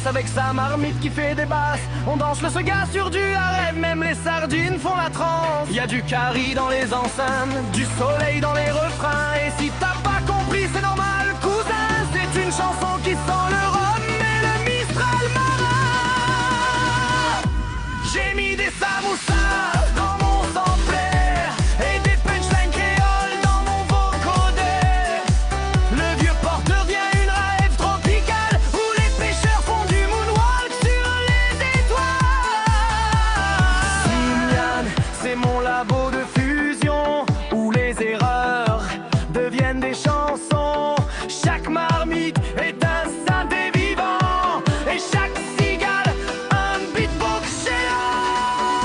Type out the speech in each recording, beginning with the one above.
classe avec sa marmite qui fait des basses. On danse le Sega sur du rêve, même les sardines font la transe. Y a du curry dans les enceintes, du soleil dans les refrains. Et si t'as pas compris, c'est normal, cousin, c'est une chanson qui sent le rhum et le Mistral marin. J'ai mis des samoussas dans mon sampler et des punchlines créoles dans mon vocodeur. Le vieux port devient une rave tropicale où les pêcheurs font du moonwalk sur les étoiles. Simian, c'est mon labo de fusion où les erreurs deviennent des chansons. Chaque marmite est un synthé vivant et chaque cigale un beatbox géant.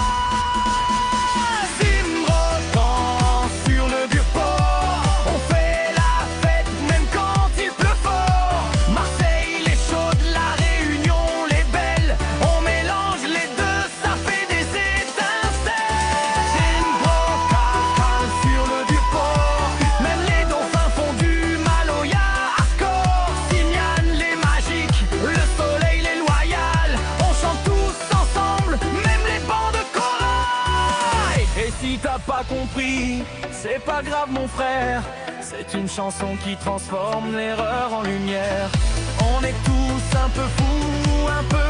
Zimrotant sur le vieux port, on fait la fête même quand il pleut fort. Marseille, les chaudes, la Réunion, les belles, on mélange les deux, ça fait des étincelles. Zimrotant sur le vieux port, même les dauphins font du Maloya hardcore. Simian, les magiques, le soleil, les loyales, on chante tous ensemble, même les bancs de corail. Et si t'as pas compris, c'est pas grave mon frère, c'est une chanson qui transforme l'erreur en lumière. On est tous un peu fous, un peu